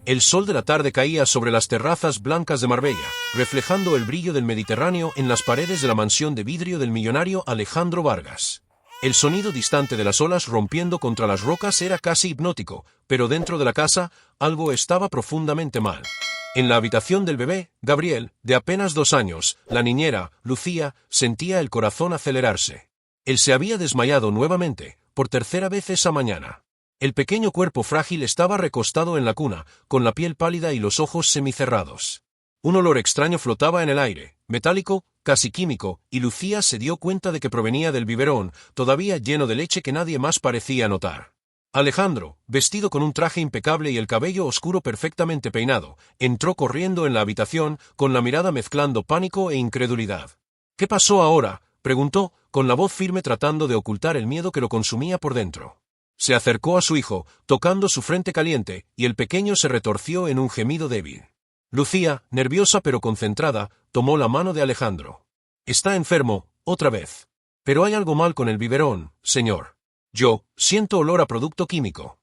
El sol de la tarde caía sobre las terrazas blancas de Marbella, reflejando el brillo del Mediterráneo en las paredes de la mansión de vidrio del millonario Alejandro Vargas. El sonido distante de las olas rompiendo contra las rocas era casi hipnótico, pero dentro de la casa, algo estaba profundamente mal. En la habitación del bebé, Gabriel, de apenas 2 años, la niñera, Lucía, sentía el corazón acelerarse. Él se había desmayado nuevamente, por tercera vez esa mañana. El pequeño cuerpo frágil estaba recostado en la cuna, con la piel pálida y los ojos semicerrados. Un olor extraño flotaba en el aire, metálico, casi químico, y Lucía se dio cuenta de que provenía del biberón, todavía lleno de leche que nadie más parecía notar. Alejandro, vestido con un traje impecable y el cabello oscuro perfectamente peinado, entró corriendo en la habitación, con la mirada mezclando pánico e incredulidad. «¿Qué pasó ahora?», preguntó, con la voz firme tratando de ocultar el miedo que lo consumía por dentro. Se acercó a su hijo, tocando su frente caliente, y el pequeño se retorció en un gemido débil. Lucía, nerviosa pero concentrada, tomó la mano de Alejandro. «Está enfermo, otra vez. Pero hay algo mal con el biberón, señor. Yo siento olor a producto químico».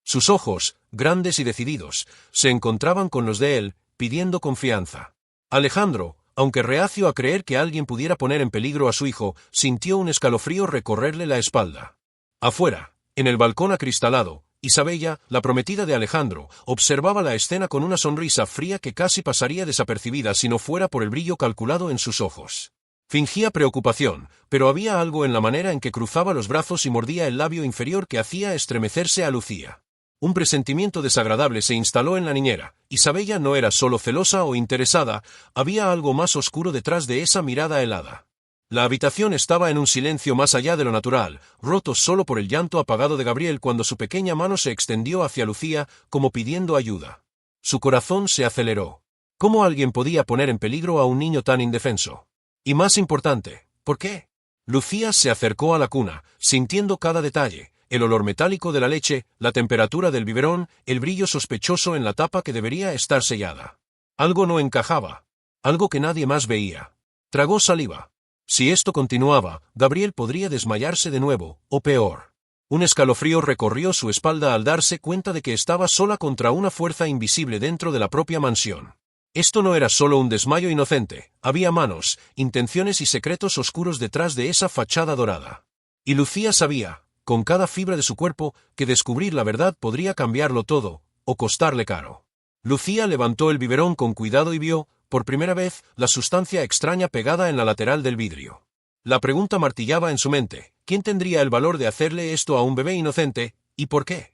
Sus ojos, grandes y decididos, se encontraban con los de él, pidiendo confianza. Alejandro, aunque reacio a creer que alguien pudiera poner en peligro a su hijo, sintió un escalofrío recorrerle la espalda. Afuera, en el balcón acristalado, Isabella, la prometida de Alejandro, observaba la escena con una sonrisa fría que casi pasaría desapercibida si no fuera por el brillo calculado en sus ojos. Fingía preocupación, pero había algo en la manera en que cruzaba los brazos y mordía el labio inferior que hacía estremecerse a Lucía. Un presentimiento desagradable se instaló en la niñera. Isabella no era solo celosa o interesada, había algo más oscuro detrás de esa mirada helada. La habitación estaba en un silencio más allá de lo natural, roto solo por el llanto apagado de Gabriel cuando su pequeña mano se extendió hacia Lucía, como pidiendo ayuda. Su corazón se aceleró. ¿Cómo alguien podía poner en peligro a un niño tan indefenso? Y más importante, ¿por qué? Lucía se acercó a la cuna, sintiendo cada detalle, el olor metálico de la leche, la temperatura del biberón, el brillo sospechoso en la tapa que debería estar sellada. Algo no encajaba. Algo que nadie más veía. Tragó saliva. Si esto continuaba, Gabriel podría desmayarse de nuevo, o peor. Un escalofrío recorrió su espalda al darse cuenta de que estaba sola contra una fuerza invisible dentro de la propia mansión. Esto no era solo un desmayo inocente, había manos, intenciones y secretos oscuros detrás de esa fachada dorada. Y Lucía sabía, con cada fibra de su cuerpo, que descubrir la verdad podría cambiarlo todo, o costarle caro. Lucía levantó el biberón con cuidado y vio, por primera vez, la sustancia extraña pegada en la lateral del vidrio. La pregunta martillaba en su mente: ¿quién tendría el valor de hacerle esto a un bebé inocente, y por qué?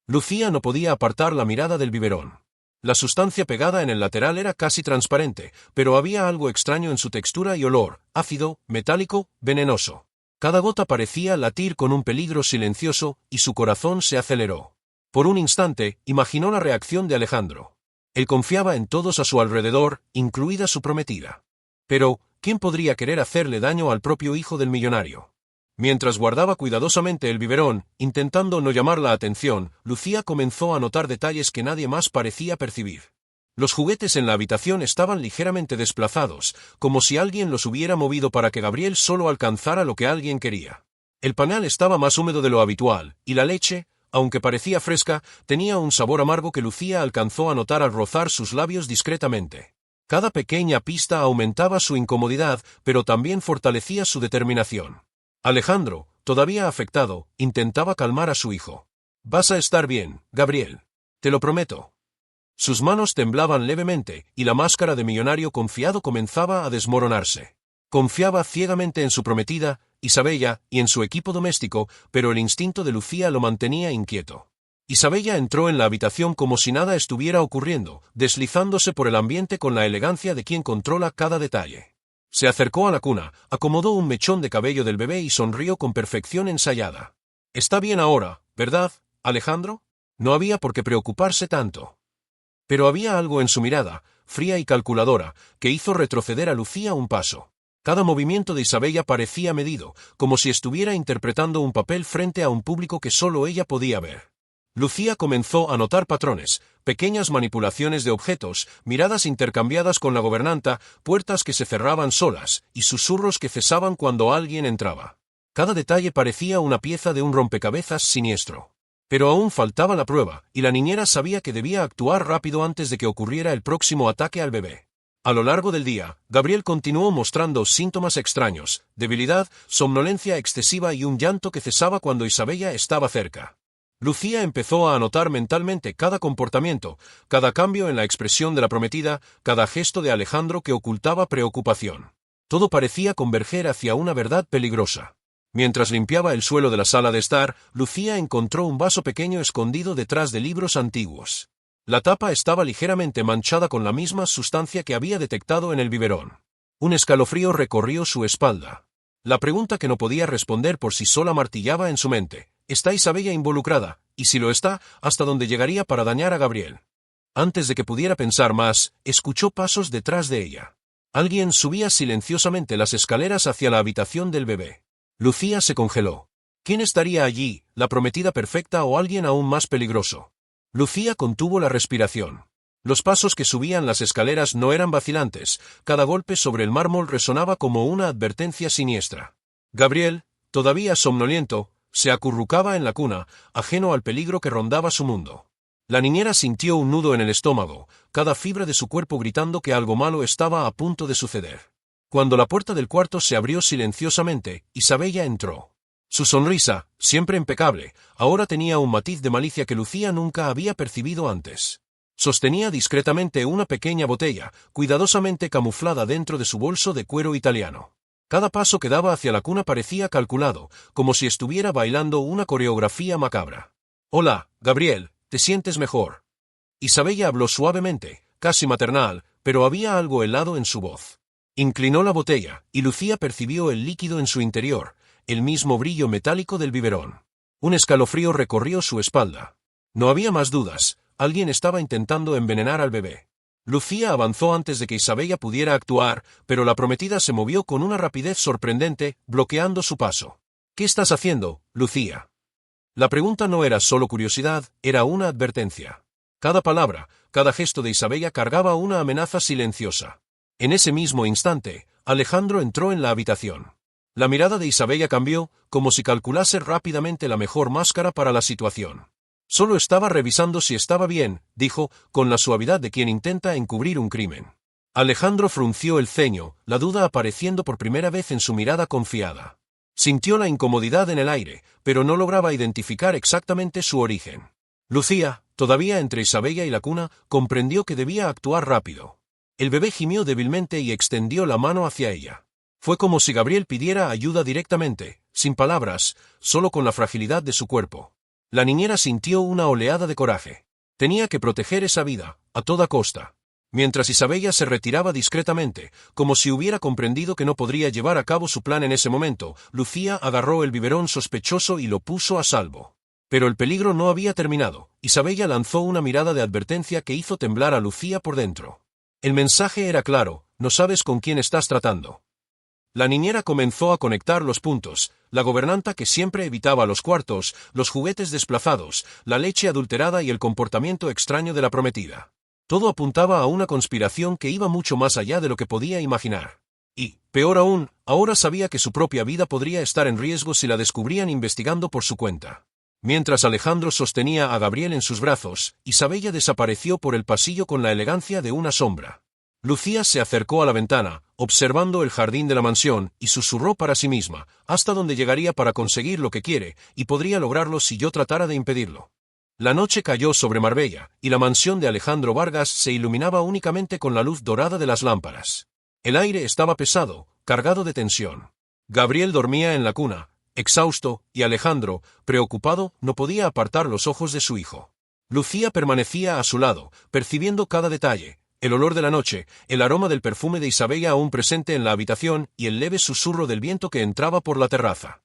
Lucía no podía apartar la mirada del biberón. La sustancia pegada en el lateral era casi transparente, pero había algo extraño en su textura y olor, ácido, metálico, venenoso. Cada gota parecía latir con un peligro silencioso, y su corazón se aceleró. Por un instante, imaginó la reacción de Alejandro. Él confiaba en todos a su alrededor, incluida su prometida. Pero, ¿quién podría querer hacerle daño al propio hijo del millonario? Mientras guardaba cuidadosamente el biberón, intentando no llamar la atención, Lucía comenzó a notar detalles que nadie más parecía percibir. Los juguetes en la habitación estaban ligeramente desplazados, como si alguien los hubiera movido para que Gabriel solo alcanzara lo que alguien quería. El panal estaba más húmedo de lo habitual, y la leche, aunque parecía fresca, tenía un sabor amargo que Lucía alcanzó a notar al rozar sus labios discretamente. Cada pequeña pista aumentaba su incomodidad, pero también fortalecía su determinación. Alejandro, todavía afectado, intentaba calmar a su hijo. «Vas a estar bien, Gabriel. Te lo prometo». Sus manos temblaban levemente, y la máscara de millonario confiado comenzaba a desmoronarse. Confiaba ciegamente en su prometida, Isabella, y en su equipo doméstico, pero el instinto de Lucía lo mantenía inquieto. Isabella entró en la habitación como si nada estuviera ocurriendo, deslizándose por el ambiente con la elegancia de quien controla cada detalle. Se acercó a la cuna, acomodó un mechón de cabello del bebé y sonrió con perfección ensayada. «Está bien ahora, ¿verdad, Alejandro? No había por qué preocuparse tanto». Pero había algo en su mirada, fría y calculadora, que hizo retroceder a Lucía un paso. Cada movimiento de Isabella parecía medido, como si estuviera interpretando un papel frente a un público que solo ella podía ver. Lucía comenzó a notar patrones, pequeñas manipulaciones de objetos, miradas intercambiadas con la gobernanta, puertas que se cerraban solas, y susurros que cesaban cuando alguien entraba. Cada detalle parecía una pieza de un rompecabezas siniestro. Pero aún faltaba la prueba, y la niñera sabía que debía actuar rápido antes de que ocurriera el próximo ataque al bebé. A lo largo del día, Gabriel continuó mostrando síntomas extraños, debilidad, somnolencia excesiva y un llanto que cesaba cuando Isabella estaba cerca. Lucía empezó a anotar mentalmente cada comportamiento, cada cambio en la expresión de la prometida, cada gesto de Alejandro que ocultaba preocupación. Todo parecía converger hacia una verdad peligrosa. Mientras limpiaba el suelo de la sala de estar, Lucía encontró un vaso pequeño escondido detrás de libros antiguos. La tapa estaba ligeramente manchada con la misma sustancia que había detectado en el biberón. Un escalofrío recorrió su espalda. La pregunta que no podía responder por sí sola martillaba en su mente. ¿Está Isabella involucrada? Y si lo está, ¿hasta dónde llegaría para dañar a Gabriel? Antes de que pudiera pensar más, escuchó pasos detrás de ella. Alguien subía silenciosamente las escaleras hacia la habitación del bebé. Lucía se congeló. ¿Quién estaría allí, la prometida perfecta o alguien aún más peligroso? Lucía contuvo la respiración. Los pasos que subían las escaleras no eran vacilantes, cada golpe sobre el mármol resonaba como una advertencia siniestra. Gabriel, todavía somnoliento, se acurrucaba en la cuna, ajeno al peligro que rondaba su mundo. La niñera sintió un nudo en el estómago, cada fibra de su cuerpo gritando que algo malo estaba a punto de suceder. Cuando la puerta del cuarto se abrió silenciosamente, Isabella entró. Su sonrisa, siempre impecable, ahora tenía un matiz de malicia que Lucía nunca había percibido antes. Sostenía discretamente una pequeña botella, cuidadosamente camuflada dentro de su bolso de cuero italiano. Cada paso que daba hacia la cuna parecía calculado, como si estuviera bailando una coreografía macabra. «Hola, Gabriel, ¿te sientes mejor?» Isabella habló suavemente, casi maternal, pero había algo helado en su voz. Inclinó la botella, y Lucía percibió el líquido en su interior, el mismo brillo metálico del biberón. Un escalofrío recorrió su espalda. No había más dudas, alguien estaba intentando envenenar al bebé. Lucía avanzó antes de que Isabella pudiera actuar, pero la prometida se movió con una rapidez sorprendente, bloqueando su paso. «¿Qué estás haciendo, Lucía?» La pregunta no era solo curiosidad, era una advertencia. Cada palabra, cada gesto de Isabella cargaba una amenaza silenciosa. En ese mismo instante, Alejandro entró en la habitación. La mirada de Isabella cambió, como si calculase rápidamente la mejor máscara para la situación. «Solo estaba revisando si estaba bien», dijo, con la suavidad de quien intenta encubrir un crimen. Alejandro frunció el ceño, la duda apareciendo por primera vez en su mirada confiada. Sintió la incomodidad en el aire, pero no lograba identificar exactamente su origen. Lucía, todavía entre Isabella y la cuna, comprendió que debía actuar rápido. El bebé gimió débilmente y extendió la mano hacia ella. Fue como si Gabriel pidiera ayuda directamente, sin palabras, solo con la fragilidad de su cuerpo. La niñera sintió una oleada de coraje. Tenía que proteger esa vida, a toda costa. Mientras Isabella se retiraba discretamente, como si hubiera comprendido que no podría llevar a cabo su plan en ese momento, Lucía agarró el biberón sospechoso y lo puso a salvo. Pero el peligro no había terminado. Isabella lanzó una mirada de advertencia que hizo temblar a Lucía por dentro. El mensaje era claro: no sabes con quién estás tratando. La niñera comenzó a conectar los puntos: la gobernanta que siempre evitaba los cuartos, los juguetes desplazados, la leche adulterada y el comportamiento extraño de la prometida. Todo apuntaba a una conspiración que iba mucho más allá de lo que podía imaginar. Y, peor aún, ahora sabía que su propia vida podría estar en riesgo si la descubrían investigando por su cuenta. Mientras Alejandro sostenía a Gabriel en sus brazos, Isabella desapareció por el pasillo con la elegancia de una sombra. Lucía se acercó a la ventana, observando el jardín de la mansión, y susurró para sí misma: «Hasta dónde llegaría para conseguir lo que quiere, y podría lograrlo si yo tratara de impedirlo». La noche cayó sobre Marbella, y la mansión de Alejandro Vargas se iluminaba únicamente con la luz dorada de las lámparas. El aire estaba pesado, cargado de tensión. Gabriel dormía en la cuna, exhausto, y Alejandro, preocupado, no podía apartar los ojos de su hijo. Lucía permanecía a su lado, percibiendo cada detalle: el olor de la noche, el aroma del perfume de Isabella aún presente en la habitación y el leve susurro del viento que entraba por la terraza.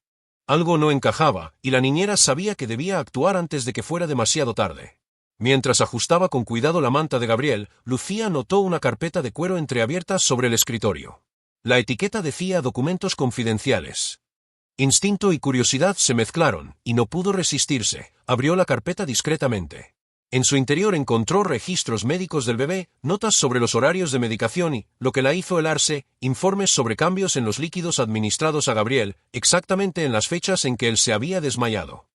Algo no encajaba, y la niñera sabía que debía actuar antes de que fuera demasiado tarde. Mientras ajustaba con cuidado la manta de Gabriel, Lucía notó una carpeta de cuero entreabierta sobre el escritorio. La etiqueta decía «documentos confidenciales». Instinto y curiosidad se mezclaron, y no pudo resistirse. Abrió la carpeta discretamente. En su interior encontró registros médicos del bebé, notas sobre los horarios de medicación y, lo que la hizo helarse, informes sobre cambios en los líquidos administrados a Gabriel, exactamente en las fechas en que él se había desmayado.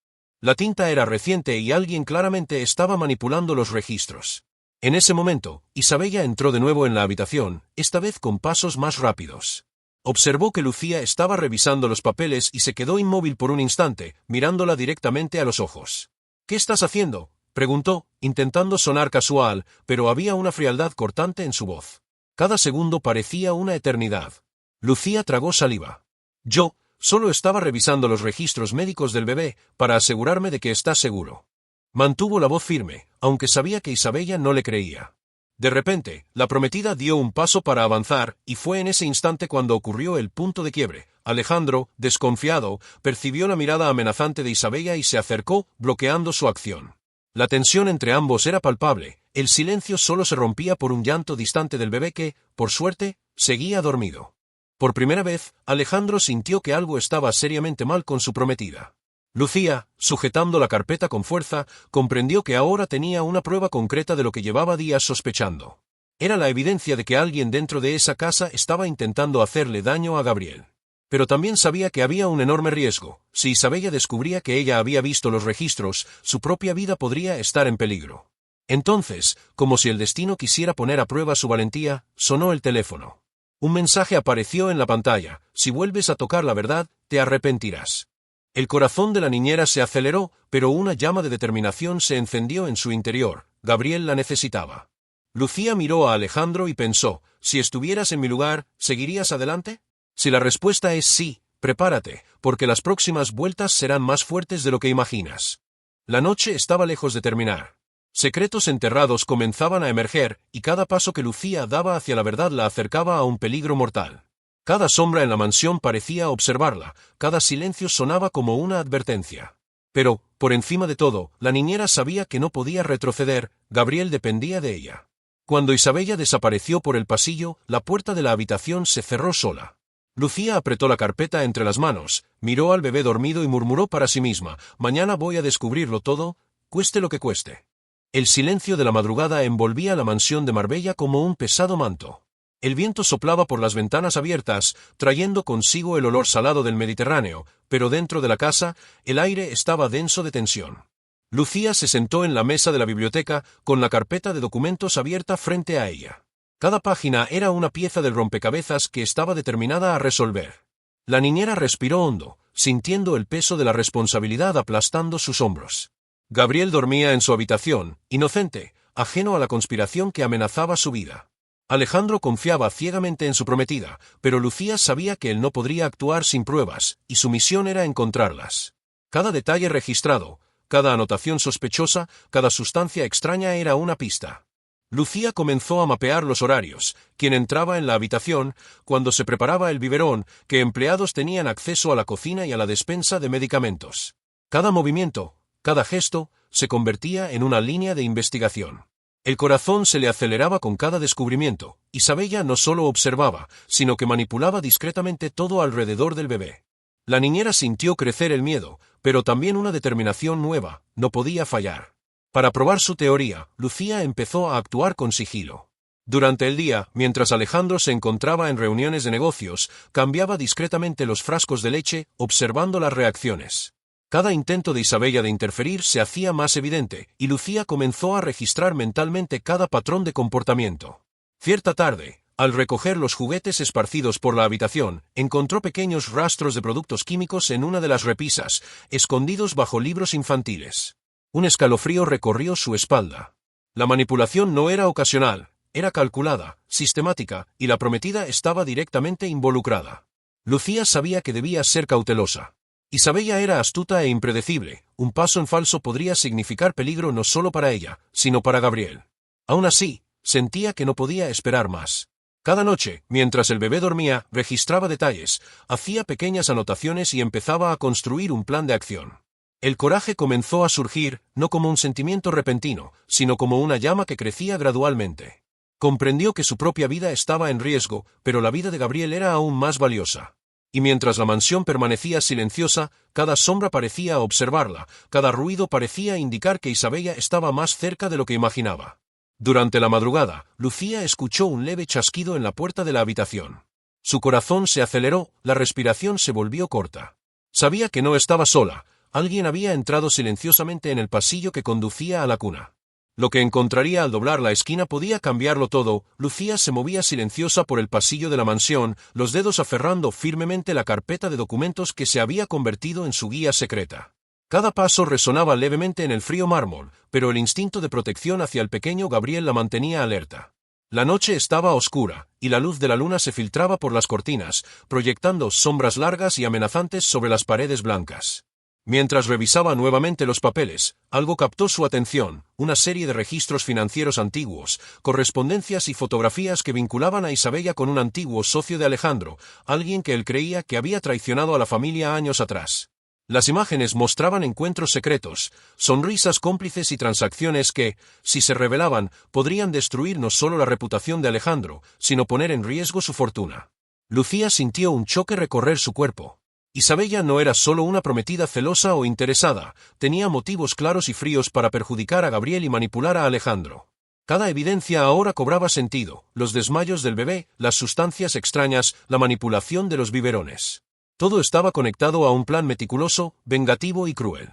La tinta era reciente y alguien claramente estaba manipulando los registros. En ese momento, Isabella entró de nuevo en la habitación, esta vez con pasos más rápidos. Observó que Lucía estaba revisando los papeles y se quedó inmóvil por un instante, mirándola directamente a los ojos. «¿Qué estás haciendo?», preguntó, intentando sonar casual, pero había una frialdad cortante en su voz. Cada segundo parecía una eternidad. Lucía tragó saliva. «Yo, solo estaba revisando los registros médicos del bebé, para asegurarme de que está seguro». Mantuvo la voz firme, aunque sabía que Isabella no le creía. De repente, la prometida dio un paso para avanzar, y fue en ese instante cuando ocurrió el punto de quiebre. Alejandro, desconfiado, percibió la mirada amenazante de Isabella y se acercó, bloqueando su acción. La tensión entre ambos era palpable, el silencio solo se rompía por un llanto distante del bebé que, por suerte, seguía dormido. Por primera vez, Alejandro sintió que algo estaba seriamente mal con su prometida. Lucía, sujetando la carpeta con fuerza, comprendió que ahora tenía una prueba concreta de lo que llevaba días sospechando. Era la evidencia de que alguien dentro de esa casa estaba intentando hacerle daño a Gabriel. Pero también sabía que había un enorme riesgo. Si Isabella descubría que ella había visto los registros, su propia vida podría estar en peligro. Entonces, como si el destino quisiera poner a prueba su valentía, sonó el teléfono. Un mensaje apareció en la pantalla: «Si vuelves a tocar la verdad, te arrepentirás». El corazón de la niñera se aceleró, pero una llama de determinación se encendió en su interior. Gabriel la necesitaba. Lucía miró a Alejandro y pensó: «Si estuvieras en mi lugar, ¿seguirías adelante? Si la respuesta es sí, prepárate, porque las próximas vueltas serán más fuertes de lo que imaginas». La noche estaba lejos de terminar. Secretos enterrados comenzaban a emerger, y cada paso que Lucía daba hacia la verdad la acercaba a un peligro mortal. Cada sombra en la mansión parecía observarla, cada silencio sonaba como una advertencia. Pero, por encima de todo, la niñera sabía que no podía retroceder, Gabriel dependía de ella. Cuando Isabella desapareció por el pasillo, la puerta de la habitación se cerró sola. Lucía apretó la carpeta entre las manos, miró al bebé dormido y murmuró para sí misma: «Mañana voy a descubrirlo todo, cueste lo que cueste». El silencio de la madrugada envolvía la mansión de Marbella como un pesado manto. El viento soplaba por las ventanas abiertas, trayendo consigo el olor salado del Mediterráneo, pero dentro de la casa, el aire estaba denso de tensión. Lucía se sentó en la mesa de la biblioteca, con la carpeta de documentos abierta frente a ella. Cada página era una pieza del rompecabezas que estaba determinada a resolver. La niñera respiró hondo, sintiendo el peso de la responsabilidad aplastando sus hombros. Gabriel dormía en su habitación, inocente, ajeno a la conspiración que amenazaba su vida. Alejandro confiaba ciegamente en su prometida, pero Lucía sabía que él no podría actuar sin pruebas, y su misión era encontrarlas. Cada detalle registrado, cada anotación sospechosa, cada sustancia extraña era una pista. Lucía comenzó a mapear los horarios, quién entraba en la habitación, cuando se preparaba el biberón, qué empleados tenían acceso a la cocina y a la despensa de medicamentos. Cada movimiento, cada gesto, se convertía en una línea de investigación. El corazón se le aceleraba con cada descubrimiento. Isabella no solo observaba, sino que manipulaba discretamente todo alrededor del bebé. La niñera sintió crecer el miedo, pero también una determinación nueva: no podía fallar. Para probar su teoría, Lucía empezó a actuar con sigilo. Durante el día, mientras Alejandro se encontraba en reuniones de negocios, cambiaba discretamente los frascos de leche, observando las reacciones. Cada intento de Isabella de interferir se hacía más evidente, y Lucía comenzó a registrar mentalmente cada patrón de comportamiento. Cierta tarde, al recoger los juguetes esparcidos por la habitación, encontró pequeños rastros de productos químicos en una de las repisas, escondidos bajo libros infantiles. Un escalofrío recorrió su espalda. La manipulación no era ocasional, era calculada, sistemática, y la prometida estaba directamente involucrada. Lucía sabía que debía ser cautelosa. Isabella era astuta e impredecible, un paso en falso podría significar peligro no solo para ella, sino para Gabriel. Aún así, sentía que no podía esperar más. Cada noche, mientras el bebé dormía, registraba detalles, hacía pequeñas anotaciones y empezaba a construir un plan de acción. El coraje comenzó a surgir, no como un sentimiento repentino, sino como una llama que crecía gradualmente. Comprendió que su propia vida estaba en riesgo, pero la vida de Gabriel era aún más valiosa. Y mientras la mansión permanecía silenciosa, cada sombra parecía observarla, cada ruido parecía indicar que Isabella estaba más cerca de lo que imaginaba. Durante la madrugada, Lucía escuchó un leve chasquido en la puerta de la habitación. Su corazón se aceleró, la respiración se volvió corta. Sabía que no estaba sola, Alguien había entrado silenciosamente en el pasillo que conducía a la cuna. Lo que encontraría al doblar la esquina podía cambiarlo todo. Lucía se movía silenciosa por el pasillo de la mansión, los dedos aferrando firmemente la carpeta de documentos que se había convertido en su guía secreta. Cada paso resonaba levemente en el frío mármol, pero el instinto de protección hacia el pequeño Gabriel la mantenía alerta. La noche estaba oscura, y la luz de la luna se filtraba por las cortinas, proyectando sombras largas y amenazantes sobre las paredes blancas. Mientras revisaba nuevamente los papeles, algo captó su atención: una serie de registros financieros antiguos, correspondencias y fotografías que vinculaban a Isabella con un antiguo socio de Alejandro, alguien que él creía que había traicionado a la familia años atrás. Las imágenes mostraban encuentros secretos, sonrisas cómplices y transacciones que, si se revelaban, podrían destruir no solo la reputación de Alejandro, sino poner en riesgo su fortuna. Lucía sintió un choque recorrer su cuerpo. Isabella no era solo una prometida celosa o interesada, tenía motivos claros y fríos para perjudicar a Gabriel y manipular a Alejandro. Cada evidencia ahora cobraba sentido: los desmayos del bebé, las sustancias extrañas, la manipulación de los biberones. Todo estaba conectado a un plan meticuloso, vengativo y cruel.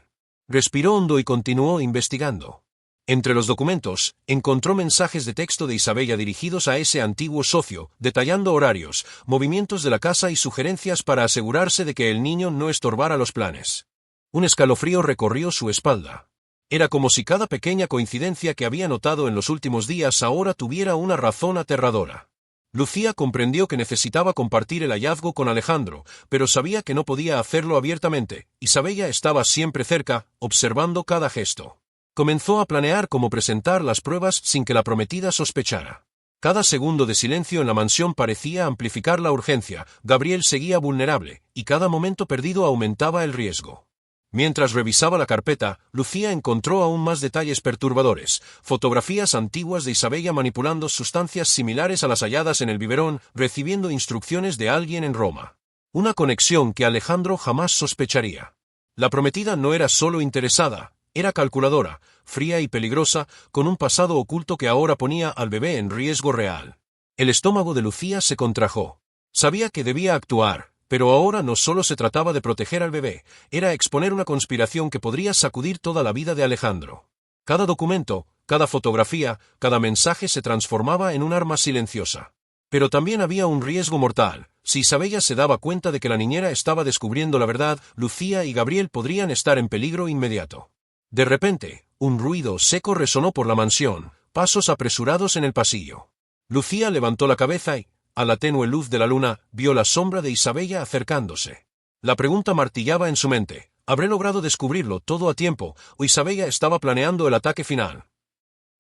Respiró hondo y continuó investigando. Entre los documentos, encontró mensajes de texto de Isabella dirigidos a ese antiguo socio, detallando horarios, movimientos de la casa y sugerencias para asegurarse de que el niño no estorbara los planes. Un escalofrío recorrió su espalda. Era como si cada pequeña coincidencia que había notado en los últimos días ahora tuviera una razón aterradora. Lucía comprendió que necesitaba compartir el hallazgo con Alejandro, pero sabía que no podía hacerlo abiertamente. Isabella estaba siempre cerca, observando cada gesto. Comenzó a planear cómo presentar las pruebas sin que la prometida sospechara. Cada segundo de silencio en la mansión parecía amplificar la urgencia. Gabriel seguía vulnerable, y cada momento perdido aumentaba el riesgo. Mientras revisaba la carpeta, Lucía encontró aún más detalles perturbadores: fotografías antiguas de Isabella manipulando sustancias similares a las halladas en el biberón, recibiendo instrucciones de alguien en Roma. Una conexión que Alejandro jamás sospecharía. La prometida no era solo interesada, era calculadora, fría y peligrosa, con un pasado oculto que ahora ponía al bebé en riesgo real. El estómago de Lucía se contrajo. Sabía que debía actuar, pero ahora no solo se trataba de proteger al bebé, era exponer una conspiración que podría sacudir toda la vida de Alejandro. Cada documento, cada fotografía, cada mensaje se transformaba en un arma silenciosa. Pero también había un riesgo mortal. Si Isabella se daba cuenta de que la niñera estaba descubriendo la verdad, Lucía y Gabriel podrían estar en peligro inmediato. De repente, un ruido seco resonó por la mansión, pasos apresurados en el pasillo. Lucía levantó la cabeza y, a la tenue luz de la luna, vio la sombra de Isabella acercándose. La pregunta martillaba en su mente: ¿habré logrado descubrirlo todo a tiempo, o Isabella estaba planeando el ataque final?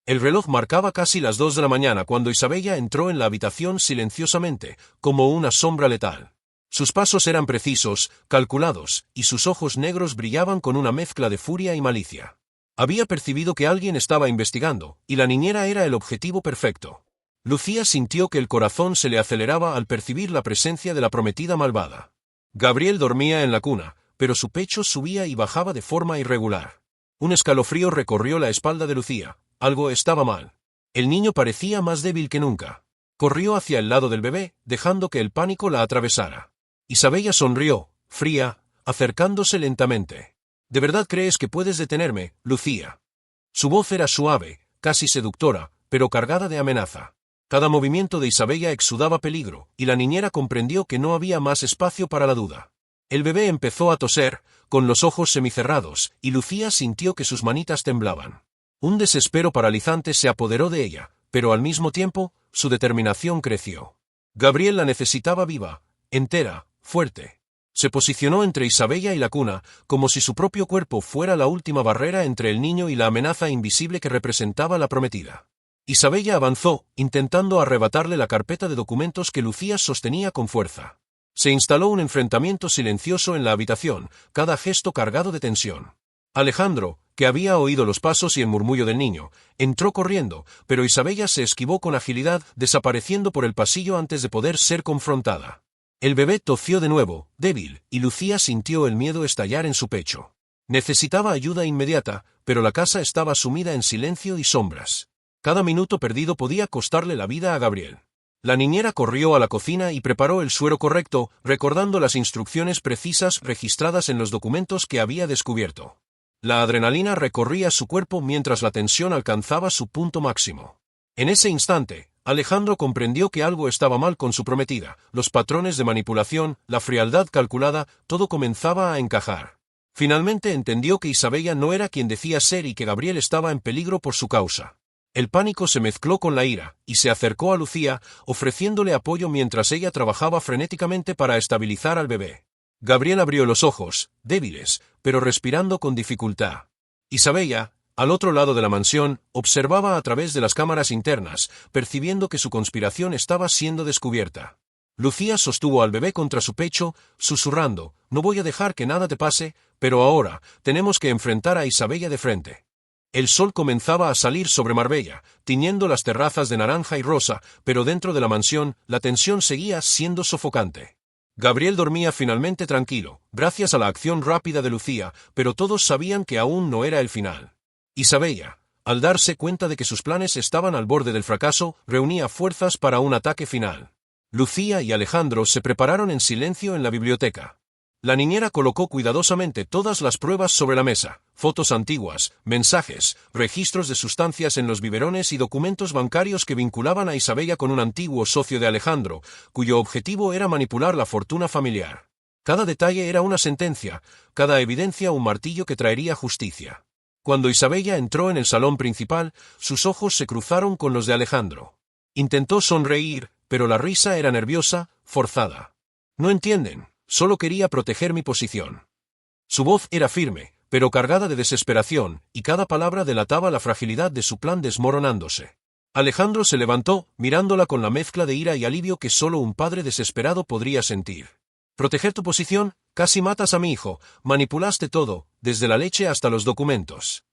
El reloj marcaba casi las 2 de la mañana cuando Isabella entró en la habitación silenciosamente, como una sombra letal. Sus pasos eran precisos, calculados, y sus ojos negros brillaban con una mezcla de furia y malicia. Había percibido que alguien estaba investigando, y la niñera era el objetivo perfecto. Lucía sintió que el corazón se le aceleraba al percibir la presencia de la prometida malvada. Gabriel dormía en la cuna, pero su pecho subía y bajaba de forma irregular. Un escalofrío recorrió la espalda de Lucía. Algo estaba mal. El niño parecía más débil que nunca. Corrió hacia el lado del bebé, dejando que el pánico la atravesara. Isabella sonrió, fría, acercándose lentamente. ¿De verdad crees que puedes detenerme, Lucía? Su voz era suave, casi seductora, pero cargada de amenaza. Cada movimiento de Isabella exudaba peligro, y la niñera comprendió que no había más espacio para la duda. El bebé empezó a toser, con los ojos semicerrados, y Lucía sintió que sus manitas temblaban. Un desespero paralizante se apoderó de ella, pero al mismo tiempo, su determinación creció. Gabriel la necesitaba viva, entera, fuerte. Se posicionó entre Isabella y la cuna, como si su propio cuerpo fuera la última barrera entre el niño y la amenaza invisible que representaba la prometida. Isabella avanzó, intentando arrebatarle la carpeta de documentos que Lucía sostenía con fuerza. Se instaló un enfrentamiento silencioso en la habitación, cada gesto cargado de tensión. Alejandro, que había oído los pasos y el murmullo del niño, entró corriendo, pero Isabella se esquivó con agilidad, desapareciendo por el pasillo antes de poder ser confrontada. El bebé tosió de nuevo, débil, y Lucía sintió el miedo estallar en su pecho. Necesitaba ayuda inmediata, pero la casa estaba sumida en silencio y sombras. Cada minuto perdido podía costarle la vida a Gabriel. La niñera corrió a la cocina y preparó el suero correcto, recordando las instrucciones precisas registradas en los documentos que había descubierto. La adrenalina recorría su cuerpo mientras la tensión alcanzaba su punto máximo. En ese instante, Alejandro comprendió que algo estaba mal con su prometida, los patrones de manipulación, la frialdad calculada, todo comenzaba a encajar. Finalmente entendió que Isabella no era quien decía ser y que Gabriel estaba en peligro por su causa. El pánico se mezcló con la ira, y se acercó a Lucía, ofreciéndole apoyo mientras ella trabajaba frenéticamente para estabilizar al bebé. Gabriel abrió los ojos, débiles, pero respirando con dificultad. Isabella, al otro lado de la mansión, observaba a través de las cámaras internas, percibiendo que su conspiración estaba siendo descubierta. Lucía sostuvo al bebé contra su pecho, susurrando, «No voy a dejar que nada te pase, pero ahora, tenemos que enfrentar a Isabella de frente». El sol comenzaba a salir sobre Marbella, tiñendo las terrazas de naranja y rosa, pero dentro de la mansión, la tensión seguía siendo sofocante. Gabriel dormía finalmente tranquilo, gracias a la acción rápida de Lucía, pero todos sabían que aún no era el final. Isabella, al darse cuenta de que sus planes estaban al borde del fracaso, reunía fuerzas para un ataque final. Lucía y Alejandro se prepararon en silencio en la biblioteca. La niñera colocó cuidadosamente todas las pruebas sobre la mesa, fotos antiguas, mensajes, registros de sustancias en los biberones y documentos bancarios que vinculaban a Isabella con un antiguo socio de Alejandro, cuyo objetivo era manipular la fortuna familiar. Cada detalle era una sentencia, cada evidencia un martillo que traería justicia. Cuando Isabella entró en el salón principal, sus ojos se cruzaron con los de Alejandro. Intentó sonreír, pero la risa era nerviosa, forzada. «No entienden. Solo quería proteger mi posición». Su voz era firme, pero cargada de desesperación, y cada palabra delataba la fragilidad de su plan desmoronándose. Alejandro se levantó, mirándola con la mezcla de ira y alivio que solo un padre desesperado podría sentir. «¿Proteger tu posición? Casi matas a mi hijo, manipulaste todo, desde la leche hasta los documentos».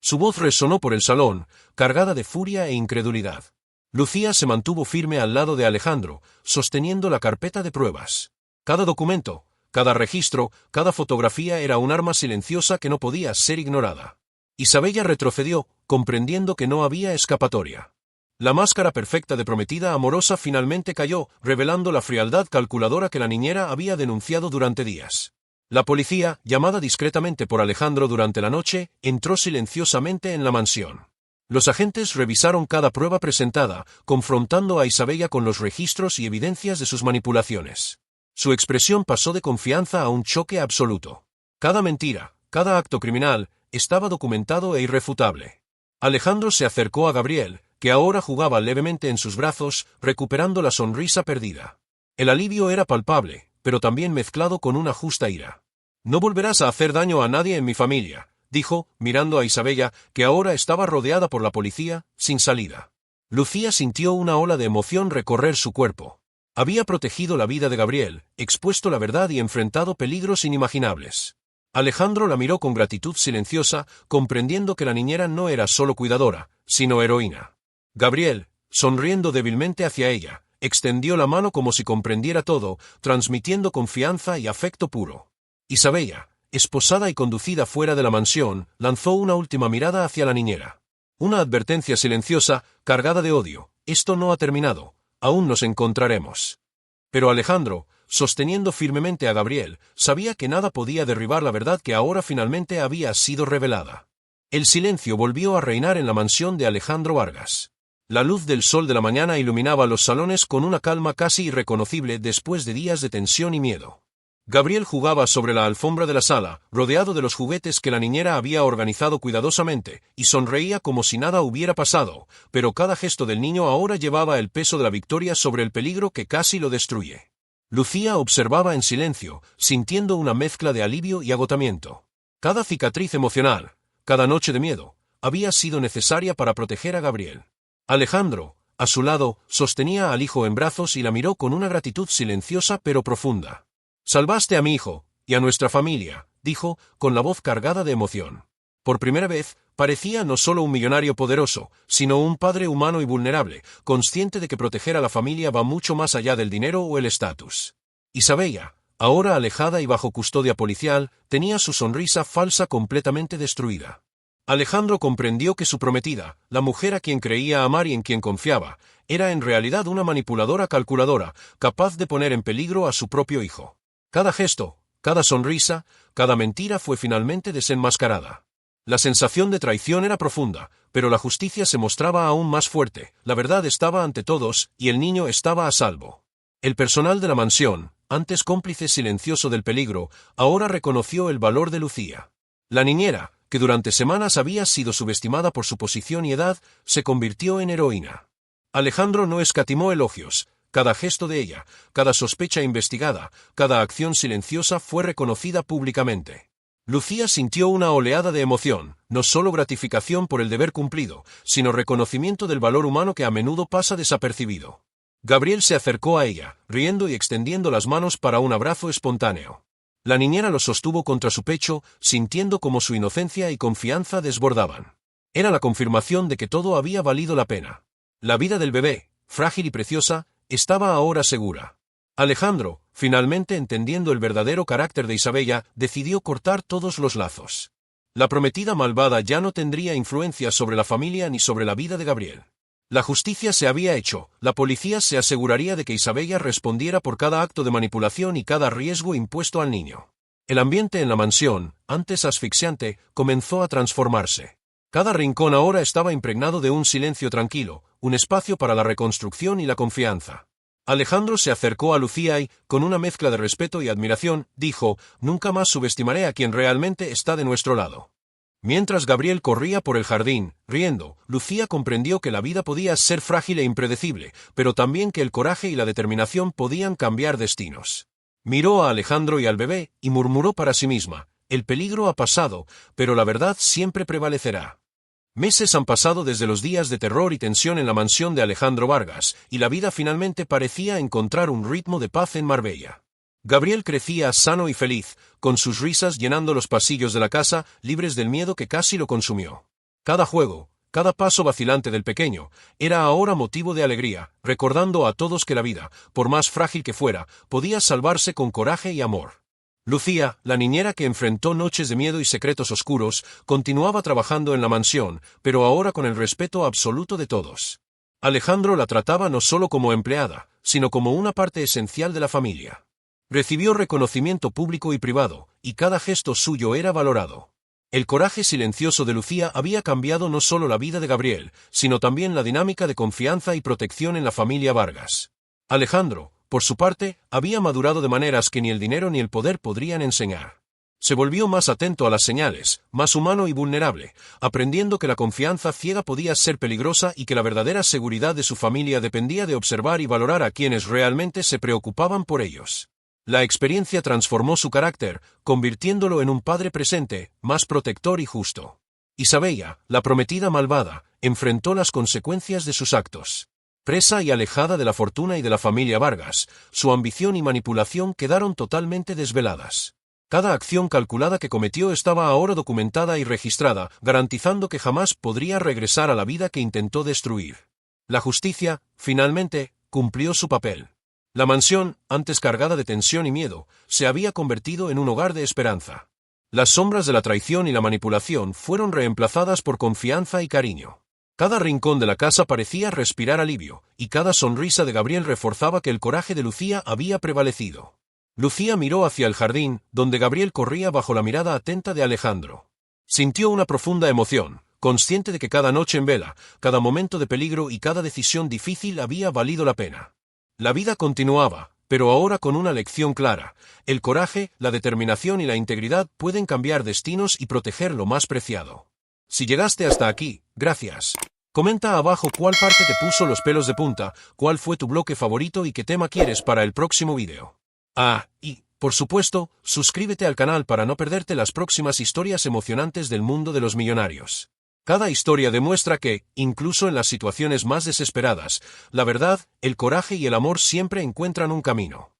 Su voz resonó por el salón, cargada de furia e incredulidad. Lucía se mantuvo firme al lado de Alejandro, sosteniendo la carpeta de pruebas. Cada documento, cada registro, cada fotografía era un arma silenciosa que no podía ser ignorada. Isabella retrocedió, comprendiendo que no había escapatoria. La máscara perfecta de prometida amorosa finalmente cayó, revelando la frialdad calculadora que la niñera había denunciado durante días. La policía, llamada discretamente por Alejandro durante la noche, entró silenciosamente en la mansión. Los agentes revisaron cada prueba presentada, confrontando a Isabella con los registros y evidencias de sus manipulaciones. Su expresión pasó de confianza a un choque absoluto. Cada mentira, cada acto criminal, estaba documentado e irrefutable. Alejandro se acercó a Gabriel, que ahora jugaba levemente en sus brazos, recuperando la sonrisa perdida. El alivio era palpable, pero también mezclado con una justa ira. «No volverás a hacer daño a nadie en mi familia», dijo, mirando a Isabella, que ahora estaba rodeada por la policía, sin salida. Lucía sintió una ola de emoción recorrer su cuerpo. Había protegido la vida de Gabriel, expuesto la verdad y enfrentado peligros inimaginables. Alejandro la miró con gratitud silenciosa, comprendiendo que la niñera no era solo cuidadora, sino heroína. Gabriel, sonriendo débilmente hacia ella, extendió la mano como si comprendiera todo, transmitiendo confianza y afecto puro. Isabella, esposada y conducida fuera de la mansión, lanzó una última mirada hacia la niñera. Una advertencia silenciosa, cargada de odio: «Esto no ha terminado. Aún nos encontraremos». Pero Alejandro, sosteniendo firmemente a Gabriel, sabía que nada podía derribar la verdad que ahora finalmente había sido revelada. El silencio volvió a reinar en la mansión de Alejandro Vargas. La luz del sol de la mañana iluminaba los salones con una calma casi irreconocible después de días de tensión y miedo. Gabriel jugaba sobre la alfombra de la sala, rodeado de los juguetes que la niñera había organizado cuidadosamente, y sonreía como si nada hubiera pasado, pero cada gesto del niño ahora llevaba el peso de la victoria sobre el peligro que casi lo destruye. Lucía observaba en silencio, sintiendo una mezcla de alivio y agotamiento. Cada cicatriz emocional, cada noche de miedo, había sido necesaria para proteger a Gabriel. Alejandro, a su lado, sostenía al hijo en brazos y la miró con una gratitud silenciosa pero profunda. «Salvaste a mi hijo, y a nuestra familia», dijo, con la voz cargada de emoción. Por primera vez, parecía no solo un millonario poderoso, sino un padre humano y vulnerable, consciente de que proteger a la familia va mucho más allá del dinero o el estatus. Isabella, ahora alejada y bajo custodia policial, tenía su sonrisa falsa completamente destruida. Alejandro comprendió que su prometida, la mujer a quien creía amar y en quien confiaba, era en realidad una manipuladora calculadora, capaz de poner en peligro a su propio hijo. Cada gesto, cada sonrisa, cada mentira fue finalmente desenmascarada. La sensación de traición era profunda, pero la justicia se mostraba aún más fuerte, la verdad estaba ante todos, y el niño estaba a salvo. El personal de la mansión, antes cómplice silencioso del peligro, ahora reconoció el valor de Lucía. La niñera, que durante semanas había sido subestimada por su posición y edad, se convirtió en heroína. Alejandro no escatimó elogios. Cada gesto de ella, cada sospecha investigada, cada acción silenciosa fue reconocida públicamente. Lucía sintió una oleada de emoción, no solo gratificación por el deber cumplido, sino reconocimiento del valor humano que a menudo pasa desapercibido. Gabriel se acercó a ella, riendo y extendiendo las manos para un abrazo espontáneo. La niñera lo sostuvo contra su pecho, sintiendo como su inocencia y confianza desbordaban. Era la confirmación de que todo había valido la pena. La vida del bebé, frágil y preciosa, estaba ahora segura. Alejandro, finalmente entendiendo el verdadero carácter de Isabella, decidió cortar todos los lazos. La prometida malvada ya no tendría influencia sobre la familia ni sobre la vida de Gabriel. La justicia se había hecho, la policía se aseguraría de que Isabella respondiera por cada acto de manipulación y cada riesgo impuesto al niño. El ambiente en la mansión, antes asfixiante, comenzó a transformarse. Cada rincón ahora estaba impregnado de un silencio tranquilo, un espacio para la reconstrucción y la confianza. Alejandro se acercó a Lucía y, con una mezcla de respeto y admiración, dijo: «Nunca más subestimaré a quien realmente está de nuestro lado». Mientras Gabriel corría por el jardín, riendo, Lucía comprendió que la vida podía ser frágil e impredecible, pero también que el coraje y la determinación podían cambiar destinos. Miró a Alejandro y al bebé, y murmuró para sí misma: «El peligro ha pasado, pero la verdad siempre prevalecerá». Meses han pasado desde los días de terror y tensión en la mansión de Alejandro Vargas, y la vida finalmente parecía encontrar un ritmo de paz en Marbella. Gabriel crecía sano y feliz, con sus risas llenando los pasillos de la casa, libres del miedo que casi lo consumió. Cada juego, cada paso vacilante del pequeño, era ahora motivo de alegría, recordando a todos que la vida, por más frágil que fuera, podía salvarse con coraje y amor. Lucía, la niñera que enfrentó noches de miedo y secretos oscuros, continuaba trabajando en la mansión, pero ahora con el respeto absoluto de todos. Alejandro la trataba no solo como empleada, sino como una parte esencial de la familia. Recibió reconocimiento público y privado, y cada gesto suyo era valorado. El coraje silencioso de Lucía había cambiado no solo la vida de Gabriel, sino también la dinámica de confianza y protección en la familia Vargas. Alejandro, por su parte, había madurado de maneras que ni el dinero ni el poder podrían enseñar. Se volvió más atento a las señales, más humano y vulnerable, aprendiendo que la confianza ciega podía ser peligrosa y que la verdadera seguridad de su familia dependía de observar y valorar a quienes realmente se preocupaban por ellos. La experiencia transformó su carácter, convirtiéndolo en un padre presente, más protector y justo. Isabella, la prometida malvada, enfrentó las consecuencias de sus actos. Presa y alejada de la fortuna y de la familia Vargas, su ambición y manipulación quedaron totalmente desveladas. Cada acción calculada que cometió estaba ahora documentada y registrada, garantizando que jamás podría regresar a la vida que intentó destruir. La justicia, finalmente, cumplió su papel. La mansión, antes cargada de tensión y miedo, se había convertido en un hogar de esperanza. Las sombras de la traición y la manipulación fueron reemplazadas por confianza y cariño. Cada rincón de la casa parecía respirar alivio, y cada sonrisa de Gabriel reforzaba que el coraje de Lucía había prevalecido. Lucía miró hacia el jardín, donde Gabriel corría bajo la mirada atenta de Alejandro. Sintió una profunda emoción, consciente de que cada noche en vela, cada momento de peligro y cada decisión difícil había valido la pena. La vida continuaba, pero ahora con una lección clara: el coraje, la determinación y la integridad pueden cambiar destinos y proteger lo más preciado. Si llegaste hasta aquí, gracias. Comenta abajo cuál parte te puso los pelos de punta, cuál fue tu bloque favorito y qué tema quieres para el próximo vídeo. Y, por supuesto, suscríbete al canal para no perderte las próximas historias emocionantes del mundo de los millonarios. Cada historia demuestra que, incluso en las situaciones más desesperadas, la verdad, el coraje y el amor siempre encuentran un camino.